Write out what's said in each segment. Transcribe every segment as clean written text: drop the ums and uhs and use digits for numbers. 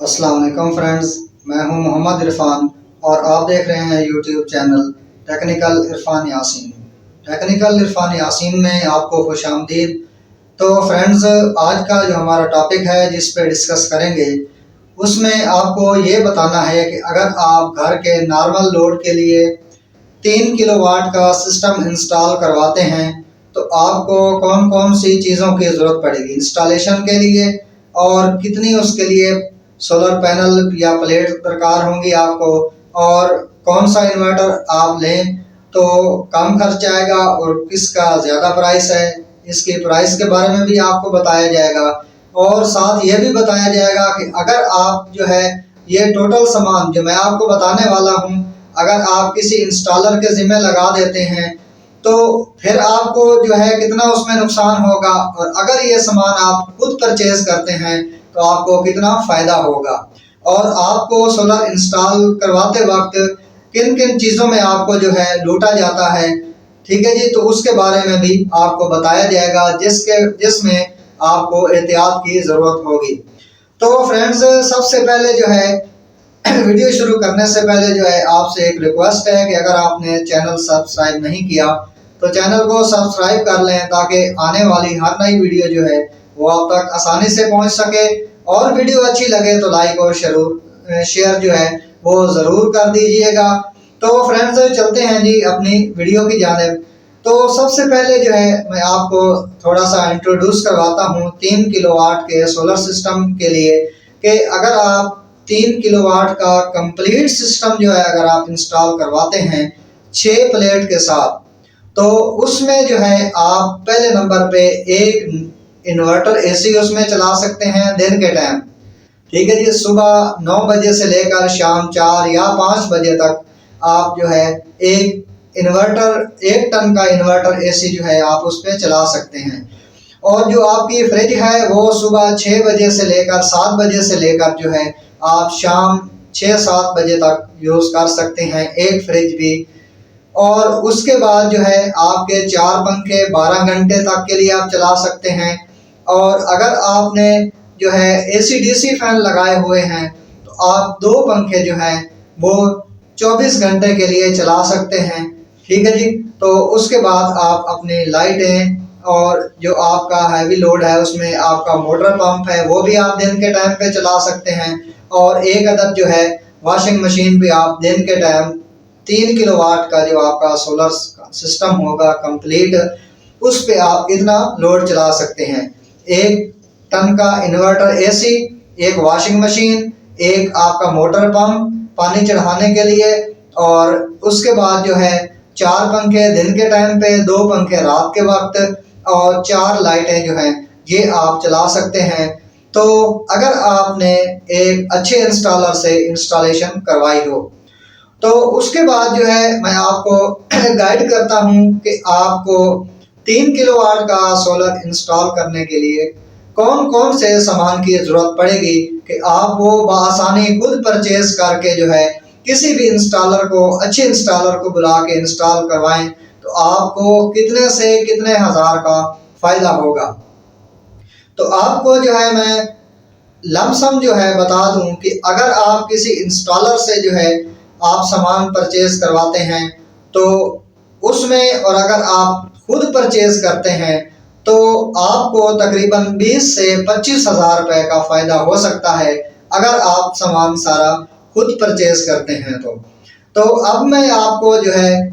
अस्सलाम वालेकुम फ्रेंड्स, मैं हूं मोहम्मद इरफान और आप देख रहे हैं YouTube channel technical Irfan Yasin. Technical Irfan Yasin में आपको खुशामदीद। तो फ्रेंड्स, आज का जो हमारा टॉपिक है जिस पे डिस्कस करेंगे उसमें आपको ये बताना है कि अगर आप घर के नॉर्मल लोड के लिए 3 किलोवाट का सिस्टम इंस्टॉल करवाते हैं तो आपको कौन कौन सी चीज़ों की ज़रूरत पड़ेगी इंस्टॉलेशन के लिए, और कितनी उसके लिए सोलर पैनल या प्लेट दरकार होंगी आपको, और कौन सा इन्वर्टर आप लें तो कम खर्च आएगा और किसका ज़्यादा प्राइस है, इसकी प्राइस के बारे में भी आपको बताया जाएगा। और साथ ये भी बताया जाएगा कि अगर आप जो है ये टोटल सामान जो मैं आपको बताने वाला हूँ अगर आप किसी इंस्टॉलर के ज़िम्मे लगा देते हैं तो फिर आपको जो है कितना उसमें नुकसान होगा, और अगर ये सामान आप खुद परचेज करते हैं तो आपको कितना फ़ायदा होगा, और आपको सोलर इंस्टॉल करवाते वक्त किन किन चीज़ों में आपको जो है लूटा जाता है। ठीक है जी, तो उसके बारे में भी आपको बताया जाएगा जिसमें आपको एहतियात की ज़रूरत होगी। तो फ्रेंड्स, सबसे पहले जो है वीडियो शुरू करने से पहले जो है आपसे एक रिक्वेस्ट है कि अगर आपने चैनल सब्सक्राइब नहीं किया तो चैनल को सब्सक्राइब कर लें ताकि आने वाली हर नई वीडियो जो है वो आप तक आसानी से पहुंच सके, और वीडियो अच्छी लगे तो लाइक और शेयर जो है वो ज़रूर कर दीजिएगा। तो फ्रेंड्स, चलते हैं जी अपनी वीडियो की जानिब। तो सबसे पहले जो है मैं आपको थोड़ा सा इंट्रोड्यूस करवाता हूँ 3 किलोवाट के सोलर सिस्टम के लिए, कि अगर आप 3 किलोवाट का कंप्लीट सिस्टम जो है अगर आप इंस्टॉल करवाते हैं 6 प्लेट के साथ, तो उसमें जो है आप पहले नंबर पे एक इन्वर्टर एसी उसमें चला सकते हैं दिन के टाइम। ठीक है जी, सुबह 9 बजे से लेकर शाम 4 या 5 बजे तक आप जो है एक इन्वर्टर 1 टन का इन्वर्टर एसी जो है आप उस पर चला सकते हैं। और जो आपकी फ्रिज है वो सुबह 6 बजे से लेकर 7 बजे से लेकर जो है आप शाम 6-7 बजे तक यूज़ कर सकते हैं एक फ्रिज भी। और उसके बाद जो है आपके 4 पंखे 12 घंटे तक के लिए आप चला सकते हैं। और अगर आपने जो है एसी डीसी फैन लगाए हुए हैं तो आप 2 पंखे जो हैं वो 24 घंटे के लिए चला सकते हैं। ठीक है जी, तो उसके बाद आप अपनी लाइटें और जो आपका हैवी लोड है उसमें आपका मोटर पंप है वो भी आप दिन के टाइम पे चला सकते हैं। और एक अदद जो है वॉशिंग मशीन भी आप दिन के टाइम 3 किलोवाट का जो आपका सोलर सिस्टम होगा कंप्लीट, उस पे आप इतना लोड चला सकते हैं। 1 टन का इन्वर्टर एसी, एक वॉशिंग मशीन, एक आपका मोटर पंप पानी चढ़ाने के लिए, और उसके बाद जो है 4 पंखे दिन के टाइम पे, 2 पंखे रात के वक्त, और 4 लाइटें जो हैं ये आप चला सकते हैं। तो अगर आपने एक अच्छे इंस्टॉलर से इंस्टॉलेशन करवाई हो तो उसके बाद जो है मैं आपको गाइड करता हूं कि आपको 3 किलोवाट का सोलर इंस्टॉल करने के लिए कौन कौन से सामान की ज़रूरत पड़ेगी, कि आप वो बआसानी खुद परचेज करके जो है किसी भी इंस्टॉलर को, अच्छे इंस्टॉलर को बुला के इंस्टॉल करवाएं तो आपको कितने से कितने हज़ार का फ़ायदा होगा। तो आपको जो है मैं लमसम जो है बता दूं कि अगर आप किसी इंस्टॉलर से जो है आप सामान परचेज करवाते हैं तो उसमें, और अगर आप खुद परचेज करते हैं तो आपको तकरीबन 20 से 25 हज़ार रुपये का फ़ायदा हो सकता है अगर आप सामान सारा खुद परचेज करते हैं। तो अब मैं आपको जो है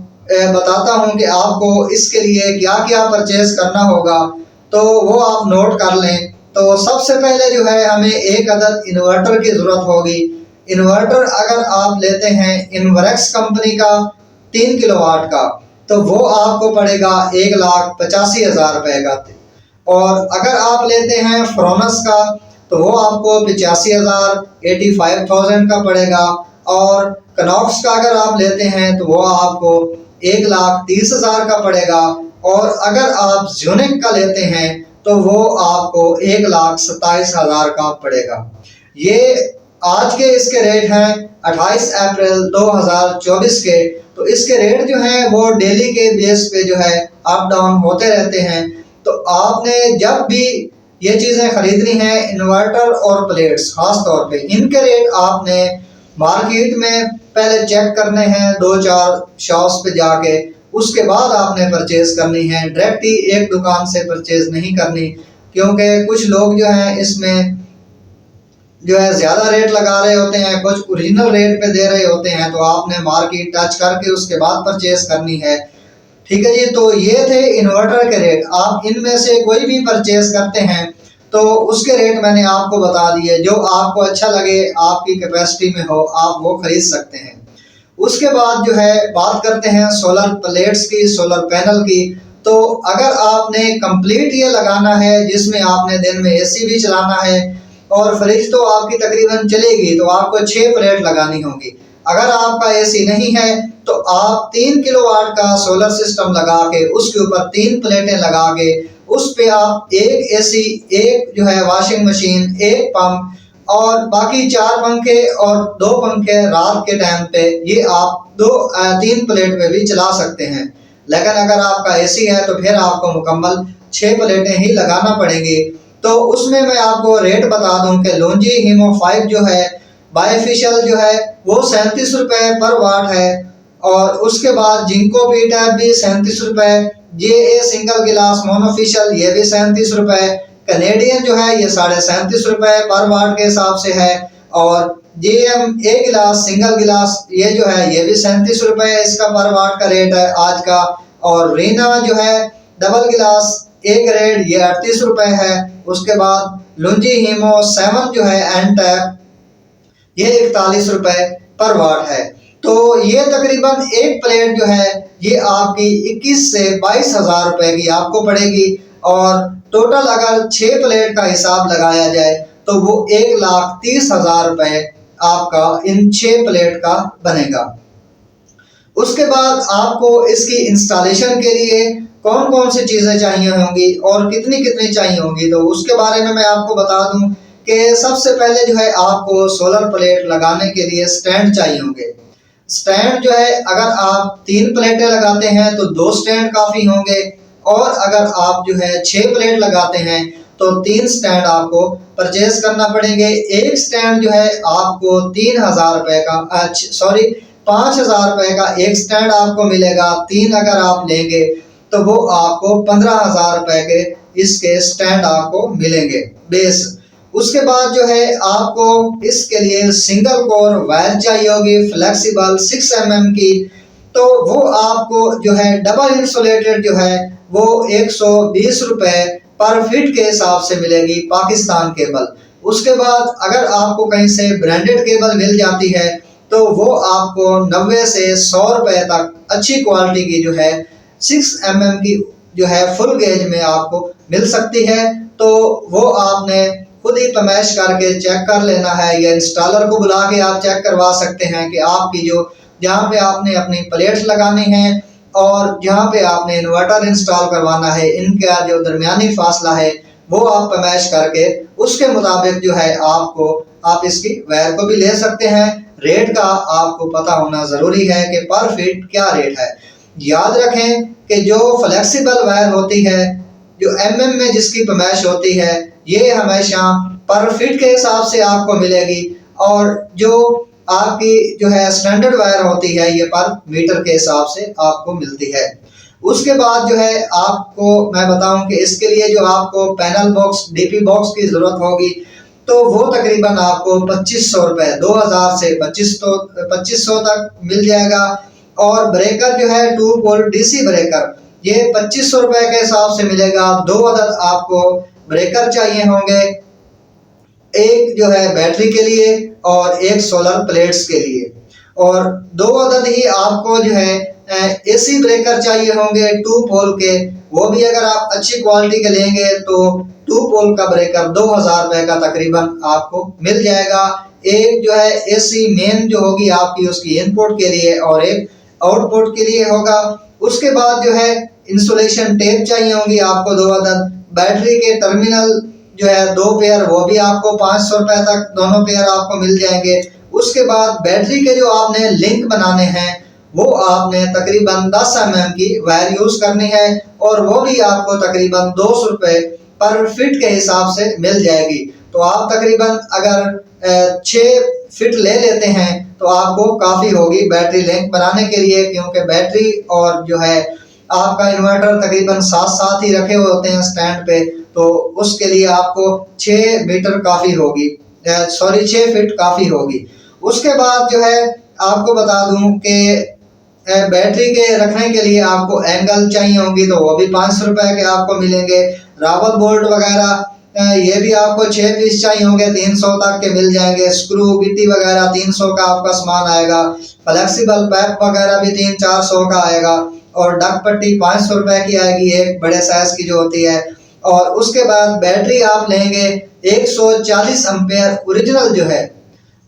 बताता हूं कि आपको इसके लिए क्या क्या परचेज करना होगा, तो वो आप नोट कर लें। तो सबसे पहले जो है हमें एक अदद इन्वर्टर की ज़रूरत होगी। इन्वर्टर अगर आप लेते हैं इन्वर्क्स कंपनी का 3 किलोवाट का तो वो आपको पड़ेगा 1,85,000 रुपये का, और अगर आप लेते हैं फ्रोनस का तो वो आपको 85,000 का पड़ेगा, और कनॉक्स का अगर आप लेते हैं तो वो आपको 1,30,000 का पड़ेगा, और अगर आप ज़्यूनिक का लेते हैं तो वो आपको 1,27,000 का पड़ेगा। ये आज के इसके रेट हैं 28 अप्रैल 2024 के। तो इसके रेट जो हैं वो डेली के बेस पे जो है अप डाउन होते रहते हैं। तो आपने जब भी ये चीज़ें खरीदनी है, इन्वर्टर और प्लेट्स खास तौर पे, इनके रेट आपने मार्केट में पहले चेक करने हैं 2-4 शॉप्स पे जाके, उसके बाद आपने परचेज करनी है। डायरेक्ट ही एक दुकान से परचेज नहीं करनी, क्योंकि कुछ लोग जो हैं इसमें जो है ज़्यादा रेट लगा रहे होते हैं, कुछ ओरिजिनल रेट पे दे रहे होते हैं, तो आपने मार्केट टच करके उसके बाद परचेज करनी है। ठीक है जी, तो ये थे इन्वर्टर के रेट। आप इनमें से कोई भी परचेज करते हैं तो उसके रेट मैंने आपको बता दिए, जो आपको अच्छा लगे, आपकी कैपेसिटी में हो, आप वो खरीद सकते हैं। उसके बाद जो है बात करते हैं सोलर प्लेट्स की, सोलर पैनल की। तो अगर आपने कंप्लीट ये लगाना है जिसमें आपने दिन में एसी भी चलाना है और फ्रिज तो आपकी तकरीबन चलेगी, तो आपको 6 प्लेट लगानी होगी। अगर आपका एसी नहीं है तो आप 3 किलोवाट का सोलर सिस्टम लगा के उसके ऊपर 3 प्लेटें लगा के उस पे आप एक एसी, एक जो है वॉशिंग मशीन, एक पंप और बाकी 4 पंखे और 2 पंखे रात के टाइम पे, ये आप 3 प्लेट में भी चला सकते हैं। लेकिन अगर आपका एसी है तो फिर आपको मुकम्मल 6 प्लेटें ही लगाना पड़ेंगी। तो उसमें मैं आपको रेट बता दूं कि लोंजी हीमो 5 जो है बायफिशियल जो है वो 37 रुपये पर वाट है, और उसके बाद जिंको पी टैप भी 37 रुपये, जे सिंगल गिलास मोनोफिशियल ये भी 37 रुपये, कनेडियन जो है ये 37.5 रुपये पर वाट के हिसाब से है, और JM ए गिलास सिंगल गिलास ये जो है ये भी 37 रुपये इसका पर वाट का रेट है आज का, और रीना जो है डबल गिलास ए ग्रेड ये 38 रुपये है। उसके बाद लुंजी हीमो 7 जो है एन टैप ये 41 रुपये पर वाट है। तो ये तकरीबन एक प्लेट जो है ये आपकी 21 से 22 हज़ार रुपये की आपको पड़ेगी, और टोटल अगर 6 प्लेट का हिसाब लगाया जाए तो वो 1,30,000 रुपये आपका इन 6 प्लेट का बनेगा। उसके बाद आपको इसकी इंस्टॉलेशन के लिए कौन कौन सी चीज़ें चाहिए होंगी और कितनी कितनी चाहिए होंगी, तो उसके बारे में मैं आपको बता दूं कि सबसे पहले जो है आपको सोलर प्लेट लगाने के लिए स्टैंड चाहिए होंगे। स्टैंड जो है अगर आप 3 प्लेटें लगाते हैं तो 2 स्टैंड काफ़ी होंगे, और अगर आप जो है 6 प्लेट लगाते हैं तो 3 स्टैंड आपको परचेज करना पड़ेंगे। एक स्टैंड जो है आपको 3,000 रुपये का, सॉरी 5,000 रुपये का एक स्टैंड आपको मिलेगा। 3 अगर आप लेंगे तो वो आपको 15,000 रुपये के इसके स्टैंड आपको मिलेंगे बेस। उसके बाद जो है आपको इसके लिए सिंगल कोर वायर चाहिए होगी फ्लेक्सिबल 6 mm की, तो वो आपको जो है डबल इंसुलेटेड जो है वो 120 रुपये पर फीट के हिसाब से मिलेगी पाकिस्तान केबल। उसके बाद अगर आपको कहीं से ब्रांडेड केबल मिल जाती है तो वो आपको 90 से 100 रुपये तक अच्छी क्वालिटी की जो है 6 mm की जो है फुल गेज में आपको मिल सकती है। तो वो आपने खुद ही तमैश करके चेक कर लेना है, या इंस्टॉलर को बुला के आप चेक करवा सकते हैं कि आपकी जो जहाँ पे आपने अपनी प्लेट्स लगानी है और जहाँ पे आपने इन्वर्टर इंस्टॉल करवाना है, इनका जो दरमियानी फासला है वो आप तमैश करके उसके मुताबिक जो है आप इसकी वायर को भी ले सकते हैं। रेट का आपको पता होना ज़रूरी है कि पर फीट क्या रेट है। याद रखें कि जो फ्लेक्सिबल वायर होती है, जो mm में जिसकी पैमाइश होती है, ये हमेशा पर फीट के हिसाब से आपको मिलेगी, और जो आपकी जो है स्टैंडर्ड वायर होती है ये पर मीटर के हिसाब से आपको मिलती है। उसके बाद जो है आपको मैं बताऊं कि इसके लिए जो आपको पैनल बॉक्स DP बॉक्स की ज़रूरत होगी, तो वो तकरीबन आपको 2500 रुपये 2000 से 2500 तक मिल जाएगा। और ब्रेकर जो है 2 पोल DC ब्रेकर ये 2500 रुपये के हिसाब से मिलेगा। 2 अदद आपको ब्रेकर चाहिए होंगे, एक जो है बैटरी के लिए और एक सोलर प्लेट्स के लिए, और 2 अदद ही आपको जो है AC ब्रेकर चाहिए होंगे 2 पोल के। वो भी अगर आप अच्छी क्वालिटी के लेंगे तो 2 पोल का ब्रेकर 2000 रुपये का तकरीबन आपको मिल जाएगा। एक जो है AC मेन जो होगी आपकी उसकी इनपुट के लिए और एक आउटपुट के लिए होगा। उसके बाद जो है इंसुलेशन टेप चाहिए होंगी आपको 2 अदद। बैटरी के टर्मिनल जो है 2 पेयर, वो भी आपको 500 रुपये तक दोनों पेयर आपको मिल जाएंगे। उसके बाद बैटरी के जो आपने लिंक बनाने हैं वो आपने तकरीबन 10 mm की वायर यूज़ करनी है, और वो भी आपको तकरीबन 200 रुपये पर फिट के हिसाब से मिल जाएगी। तो आप तकरीबन अगर 6 फिट ले लेते हैं तो आपको काफ़ी होगी बैटरी लेंथ बनाने के लिए, क्योंकि बैटरी और जो है आपका इन्वर्टर तकरीबन साथ साथ ही रखे हुए होते हैं स्टैंड पे, तो उसके लिए आपको 6 मीटर काफ़ी होगी, सॉरी 6 फीट काफ़ी होगी। उसके बाद जो है आपको बता दूं कि बैटरी के रखने के लिए आपको एंगल चाहिए होंगी, तो वो भी 500 रुपए के आपको मिलेंगे। रावल बोल्ट वगैरह ये भी आपको 6 पीस चाहिए होंगे, 300 तक के मिल जाएंगे। स्क्रू गिट्टी वगैरह 300 का आपका सामान आएगा। फ्लेक्सिबल पैप वगैरह भी 300-400 का आएगा। और डक पट्टी 500 रुपए की आएगी, एक बड़े साइज की जो होती है। और उसके बाद बैटरी आप लेंगे 140 एम्पेयर ओरिजिनल जो है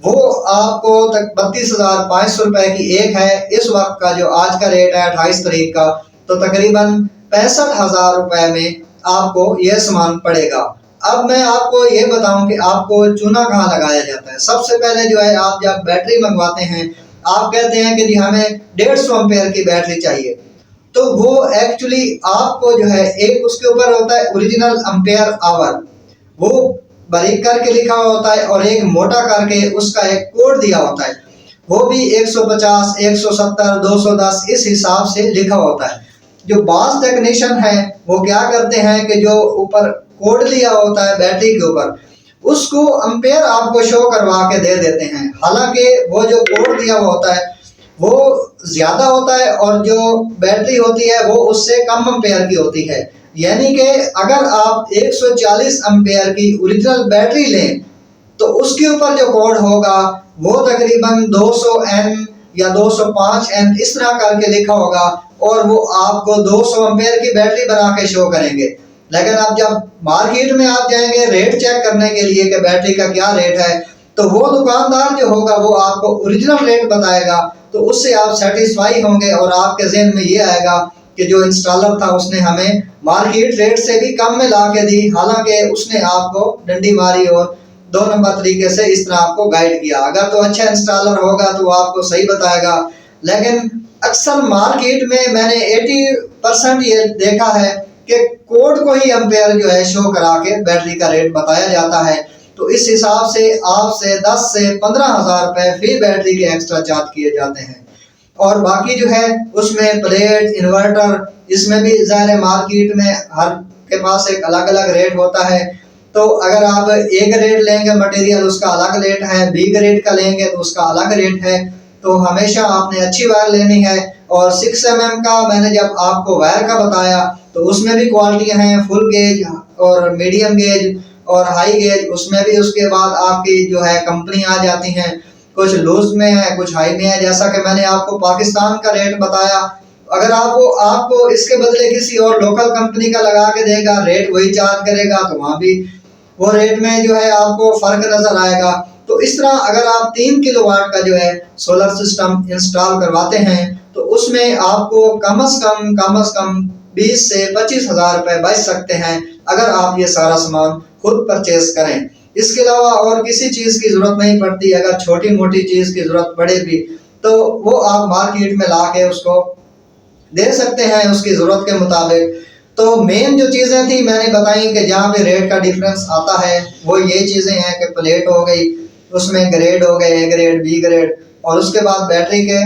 वो आपको तक 32,500 रुपए की एक है। इस वक्त का जो आज का रेट है 28 तारीख का, तो तकरीबन 65,000 रुपए में आपको यह सामान पड़ेगा। अब मैं आपको ये बताऊं कि आपको चूना कहाँ लगाया जाता है। सबसे पहले जो है आप जब बैटरी मंगवाते हैं, आप कहते हैं कि जी हमें 150 एम्पेयर की बैटरी चाहिए, तो वो एक्चुअली आपको जो है एक उसके ऊपर होता है ओरिजिनल एम्पेयर आवर, वो बारीक करके लिखा हुआ होता है, और एक मोटा करके उसका एक कोड दिया होता है, वो भी 150, 170, 210 इस हिसाब से लिखा होता है। जो बास टेक्नीशियन है वो क्या करते हैं कि जो ऊपर कोड लिया होता है बैटरी के ऊपर, उसको एम्पेयर आपको शो करवा के दे देते हैं। हालांकि वो जो कोड दिया हुआ होता है वो ज्यादा होता है, और जो बैटरी होती है वो उससे कम एम्पेयर की होती है। यानी कि अगर आप 140 एम्पेयर की ओरिजिनल बैटरी लें तो उसके ऊपर जो कोड होगा वो तकरीबन 200 एन या 205 एन इस तरह करके लिखा होगा, और वो आपको 200 एम्पेयर की बैटरी बना के शो करेंगे। लेकिन अब जब मार्केट में आप जाएंगे रेट चेक करने के लिए कि बैटरी का क्या रेट है, तो वो दुकानदार जो होगा वो आपको ओरिजिनल रेट बताएगा, तो उससे आप सेटिस्फाई होंगे और आपके जहन में ये आएगा कि जो इंस्टॉलर था उसने हमें मार्केट रेट से भी कम में ला के दी, हालांकि उसने आपको डंडी मारी और 2 नंबर तरीके से इस तरह आपको गाइड किया। अगर तो अच्छा इंस्टॉलर होगा तो आपको सही बताएगा, लेकिन अक्सर मार्केट में मैंने 80% ये देखा है कि कोड को ही एम्पेयर जो है शो करा के बैटरी का रेट बताया जाता है। तो इस हिसाब से आपसे 10 से 15,000 रुपए फी बैटरी के एक्स्ट्रा चार्ज किए जाते हैं। और बाकी जो है उसमें प्लेट, इन्वर्टर, इसमें भी ज़ाहिर मार्केट में हर के पास एक अलग अलग रेट होता है। तो अगर आप ए ग्रेड लेंगे मटेरियल उसका अलग रेट है, बी ग्रेड का लेंगे तो उसका अलग रेट है। तो हमेशा आपने अच्छी वायर लेनी है। और 6 mm का मैंने जब आपको वायर का बताया तो उसमें भी क्वालिटियाँ हैं, फुल गेज और मीडियम गेज और हाई गेज। उसमें भी उसके बाद आपकी जो है कंपनी आ जाती हैं, कुछ लूज में है कुछ हाई में है। जैसा कि मैंने आपको पाकिस्तान का रेट बताया, अगर आपको इसके बदले किसी और लोकल कंपनी का लगा के देगा, रेट वही चार्ज करेगा, तो वहाँ भी वो रेट में जो है आपको फर्क नजर आएगा। तो इस तरह अगर आप 3 किलोवाट का जो है सोलर सिस्टम इंस्टॉल करवाते हैं तो उसमें आपको कम से कम 20 से 25,000 रुपए बच सकते हैं अगर आप ये सारा सामान खुद परचेज करें। इसके अलावा और किसी चीज़ की ज़रूरत नहीं पड़ती। अगर छोटी मोटी चीज़ की ज़रूरत पड़े भी तो वो आप मार्केट में ला के उसको दे सकते हैं उसकी ज़रूरत के मुताबिक। तो मेन जो चीज़ें थी मैंने बताई कि जहाँ पे रेट का डिफरेंस आता है वो ये चीज़ें हैं कि प्लेट हो गई, उसमें ग्रेड हो गए, ए ग्रेड, बी ग्रेड, और उसके बाद बैटरी के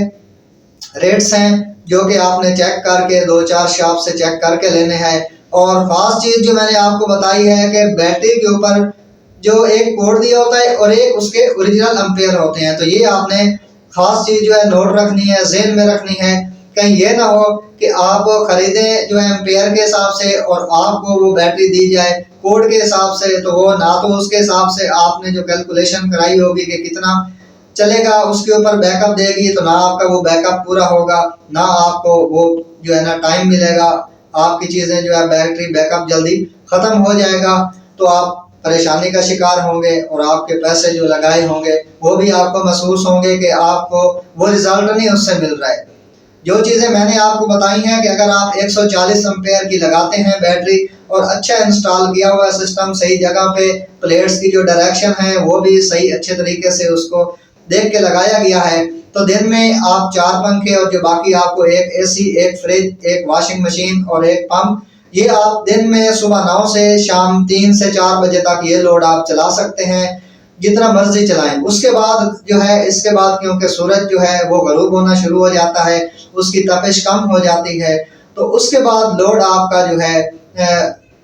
रेट्स हैं जो कि आपने चेक करके 2-4 शॉप से चेक करके लेने हैं। और खास चीज़ जो मैंने आपको बताई है कि बैटरी के ऊपर जो एक कोड दिया होता है और एक उसके ओरिजिनल एम्पेयर होते हैं। तो ये आपने खास चीज़ जो है नोट रखनी है, ज़हन में रखनी है। कहीं ये ना हो कि आप खरीदें जो है एम्पेयर के हिसाब से और आपको वो बैटरी दी जाए कोड के हिसाब से, तो वो ना तो उसके हिसाब से आपने जो कैलकुलेशन कराई होगी कि कितना चलेगा उसके ऊपर बैकअप देगी, तो ना आपका वो बैकअप पूरा होगा, ना आपको वो जो है ना टाइम मिलेगा, आपकी चीज़ें जो है बैटरी बैकअप जल्दी ख़त्म हो जाएगा, तो आप परेशानी का शिकार होंगे और आपके पैसे जो लगाए होंगे वो भी आपको महसूस होंगे कि आपको वो रिजल्ट नहीं उससे मिल रहा है। जो चीज़ें मैंने आपको बताई हैं कि अगर आप 140 एम्पेयर की लगाते हैं बैटरी और अच्छा इंस्टॉल किया हुआ सिस्टम सही जगह पे, प्लेट्स की जो डायरेक्शन है वो भी सही अच्छे तरीके से उसको देख के लगाया गया है, तो दिन में आप 4 पंखे और जो बाकी आपको एक एसी, एक फ्रिज, एक वॉशिंग मशीन और एक पंप ये आप दिन में सुबह 9 से शाम 3 से 4 बजे तक ये लोड आप चला सकते हैं, जितना मर्जी चलाएं। उसके बाद जो है, इसके बाद क्योंकि सूरज जो है वो गरूब होना शुरू हो जाता है, उसकी तपिश कम हो जाती है, तो उसके बाद लोड आपका जो है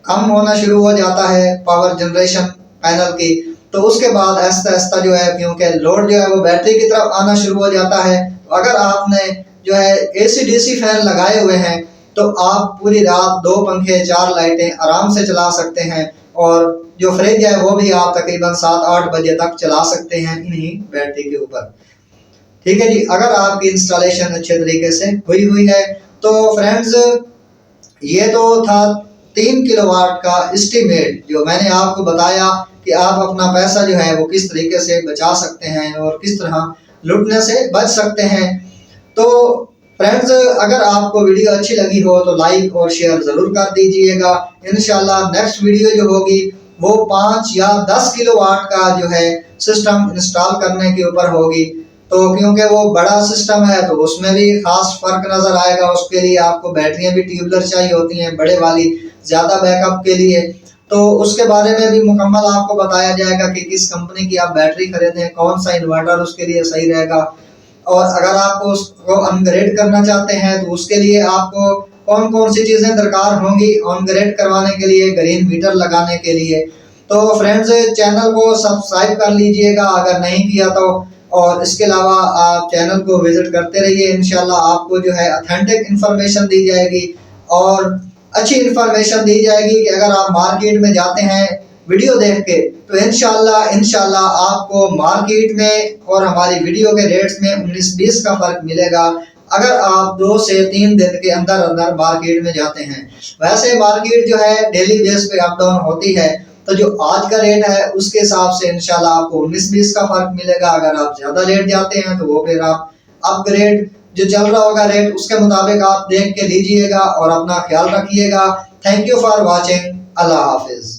कम होना शुरू हो जाता है पावर जनरेशन पैनल की। तो उसके बाद आहिस्ता आहिस्ता जो है, क्योंकि लोड जो है वो बैटरी की तरफ आना शुरू हो जाता है। तो अगर आपने जो है AC DC फैन लगाए हुए हैं तो आप पूरी रात 2 पंखे 4 लाइटें आराम से चला सकते हैं, और जो फ्रिज है वो भी आप तकरीबन 7-8 बजे तक चला सकते हैं इन्हीं बैटरी के ऊपर। ठीक है जी, अगर आपकी इंस्टॉलेशन अच्छे तरीके से हुई है तो फ्रेंड्स, ये तो था 3 किलोवाट का एस्टीमेट जो मैंने आपको बताया कि आप अपना पैसा जो है वो किस तरीके से बचा सकते हैं और किस तरह लुटने से बच सकते हैं। तो फ्रेंड्स, अगर आपको वीडियो अच्छी लगी हो तो लाइक और शेयर ज़रूर कर दीजिएगा। इंशाल्लाह नेक्स्ट वीडियो जो होगी वो 5 या 10 किलोवाट का जो है सिस्टम इंस्टॉल करने के ऊपर होगी। तो क्योंकि वो बड़ा सिस्टम है तो उसमें भी खास फर्क नज़र आएगा। उसके लिए आपको बैटरियां भी ट्यूबलर चाहिए होती हैं बड़े वाली, ज़्यादा बैकअप के लिए। तो उसके बारे में भी मुकम्मल आपको बताया जाएगा कि किस कंपनी की आप बैटरी खरीदें, कौन सा इन्वर्टर उसके लिए सही रहेगा, और अगर आपको उसको अपग्रेड करना चाहते हैं तो उसके लिए आपको कौन कौन सी चीज़ें दरकार होंगी अपग्रेड करवाने के लिए, ग्रीन मीटर लगाने के लिए। तो फ्रेंड्स, चैनल को सब्सक्राइब कर लीजिएगा अगर नहीं किया तो, और इसके अलावा आप चैनल को विजिट करते रहिए। इंशाल्लाह आपको जो है ऑथेंटिक इंफॉर्मेशन दी जाएगी और अच्छी इंफॉर्मेशन दी जाएगी कि अगर आप मार्केट में जाते हैं वीडियो देख के तो इंशाल्लाह आपको मार्केट में और हमारी वीडियो के रेट्स में 19-20 का फर्क मिलेगा अगर आप 2 से 3 दिन के अंदर अंदर मार्केट में जाते हैं। वैसे मार्केट जो है डेली बेस पे अप डाउन होती है, तो जो आज का रेट है उसके हिसाब से इंशाल्लाह आपको 19-20 का फर्क मिलेगा। अगर आप ज्यादा रेट जाते हैं तो वो फिर आप अपग्रेड जो चल रहा होगा रेट उसके मुताबिक आप देख के लीजिएगा और अपना ख्याल रखिएगा। Thank you for watching. Allah Hafiz.